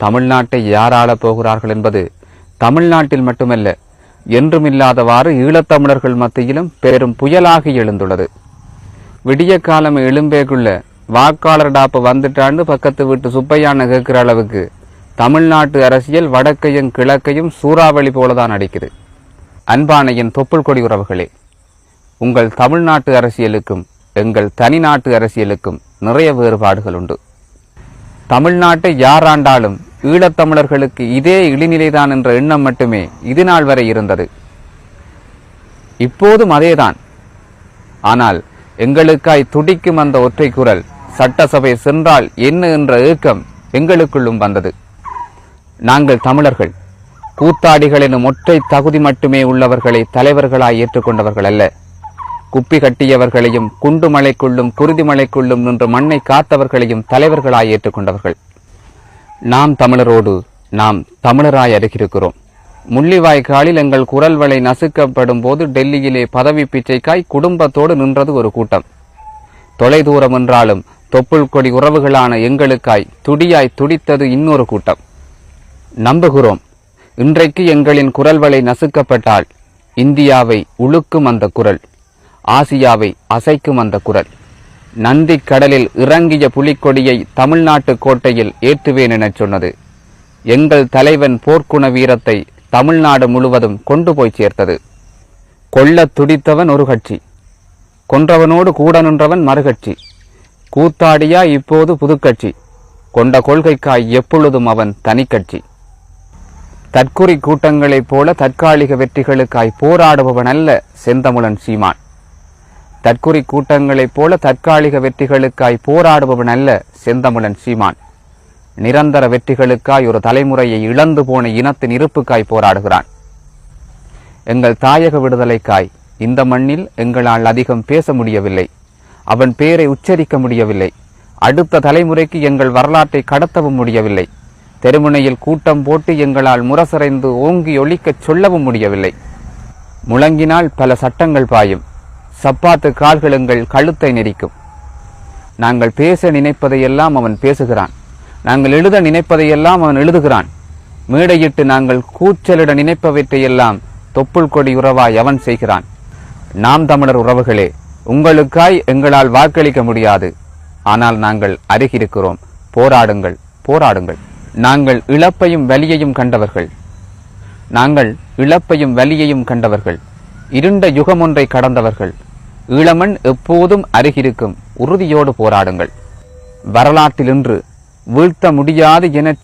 தமிழ்நாட்டை யார் ஆளப் போகிறார்கள் என்பது தமிழ்நாட்டில் மட்டுமல்ல, என்றுமில்லாதவாறு ஈழத்தமிழர்கள் மத்தியிலும் பெரும் புயலாகி எழுந்துள்ளது. விடிய காலம் எழும்பேக்குள்ள வாக்காளர் டாப்பு வந்துட்டாண்டு பக்கத்து வீட்டு சுப்பையான கேட்கிற அளவுக்கு தமிழ்நாட்டு அரசியல் வடக்கையும் கிழக்கையும் சூறாவளி போலதான் அடிக்குது. அன்பான என் தொப்புள் கொடி உறவுகளே, உங்கள் தமிழ்நாட்டு அரசியலுக்கும் எங்கள் தனி நாட்டு அரசியலுக்கும் நிறைய வேறுபாடுகள் உண்டு. தமிழ்நாட்டை யார் ஆண்டாலும் ஈழத்தமிழர்களுக்கு இதே இழிநிலைதான் என்ற எண்ணம் மட்டுமே இது நாள் வரை இருந்தது. இப்போதும் அதேதான். ஆனால் எங்களுக்காய் துடிக்கும் அந்த ஒற்றை குரல் சட்டசபை சென்றால் என்ன என்ற ஏக்கம் எங்களுக்குள்ளும் வந்தது. நாங்கள் தமிழர்கள், கூத்தாடிகள் எனும் ஒற்றை தகுதி மட்டுமே உள்ளவர்களை தலைவர்களாய் ஏற்றுக்கொண்டவர்கள் அல்ல. குப்பி கட்டியவர்களையும் குண்டு மலைக்குள்ளும் குருதி மலைக்குள்ளும் நின்று மண்ணை காத்தவர்களையும் தலைவர்களாய் ஏற்றுக்கொண்டவர்கள். நாம் தமிழரோடு நாம் தமிழராய் அருகிருக்கிறோம். முள்ளிவாய்க்காலில் எங்கள் குரல் வளை நசுக்கப்படும் போது டெல்லியிலே பதவி பிச்சைக்காய் குடும்பத்தோடு நின்றது ஒரு கூட்டம். தொலைதூரம் என்றாலும் தொப்புள் கொடி உறவுகளான எங்களுக்காய் துடியாய் துடித்தது இன்னொரு கூட்டம். நம்புகிறோம், இன்றைக்கு எங்களின் குரல் வளை நசுக்கப்பட்டால் இந்தியாவை உழுக்கும் அந்த குரல், ஆசியாவை அசைக்கும் அந்த குரல், நந்தி கடலில் இறங்கிய புலிக்கொடியை தமிழ்நாட்டு கோட்டையில் ஏற்றுவேன் என சொன்னது எங்கள் தலைவன் போர்க்குண வீரத்தை தமிழ்நாடு முழுவதும் கொண்டு போய் சேர்த்தது. கொல்ல துடித்தவன் ஒரு கட்சி, கொன்றவனோடு கூட நின்றவன் மறுகட்சி. கூத்தாடியா இப்போது புதுக்கட்சி, கொண்ட கொள்கைக்காய் எப்பொழுதும் அவன் தனிக்கட்சி. தற்குறி கூட்டங்களைப் போல தற்காலிக வெற்றிகளுக்காய் போராடுபவன் அல்ல செந்தமிழன் சீமான். தற்குறி கூட்டங்களைப் போல தற்காலிக வெற்றிகளுக்காய் போராடுபவன் அல்ல செந்தமிழன் சீமான். நிரந்தர வெற்றிகளுக்காய் ஒரு தலைமுறையை இழந்து போன இனத்தின் இருப்புக்காய் போராடுகிறான். எங்கள் தாயக விடுதலைக்காய் இந்த மண்ணில் எங்களால் அதிகம் பேச முடியவில்லை, அவன் பேரை உச்சரிக்க முடியவில்லை, அடுத்த தலைமுறைக்கு எங்கள் வரலாற்றை கடத்தவும் முடியவில்லை, தெருமுனையில் கூட்டம் போட்டு எங்களால் முரசறைந்து ஓங்கி ஒலிக்கச் சொல்லவும் முடியவில்லை. முழங்கினால் பல சட்டங்கள் பாயும், சப்பாத்து கால்கள் எங்கள் கழுத்தை நெரிக்கும். நாங்கள் பேச நினைப்பதையெல்லாம் அவன் பேசுகிறான், நாங்கள் எழுத நினைப்பதையெல்லாம் அவன் எழுதுகிறான். மேடையிட்டு நாங்கள் கூச்சலிட நினைப்பவற்றையெல்லாம் தொப்புள் கொடி உறவாய் அவன் செய்கிறான். நாம் தமிழர் உறவுகளே, உங்களுக்காய் எங்களால் வாக்களிக்க முடியாது, ஆனால் நாங்கள் அருகிருக்கிறோம். போராடுங்கள், போராடுங்கள். நாங்கள் இழப்பையும் வலியையும் கண்டவர்கள், நாங்கள் இழப்பையும் வலியையும் கண்டவர்கள், இருண்ட யுகம் ஒன்றை கடந்தவர்கள். ஈழமண் எப்போதும் அருகிருக்கும், உறுதியோடு போராடுங்கள். வரலாற்றில் இன்று வீழ்த்த முடியாது என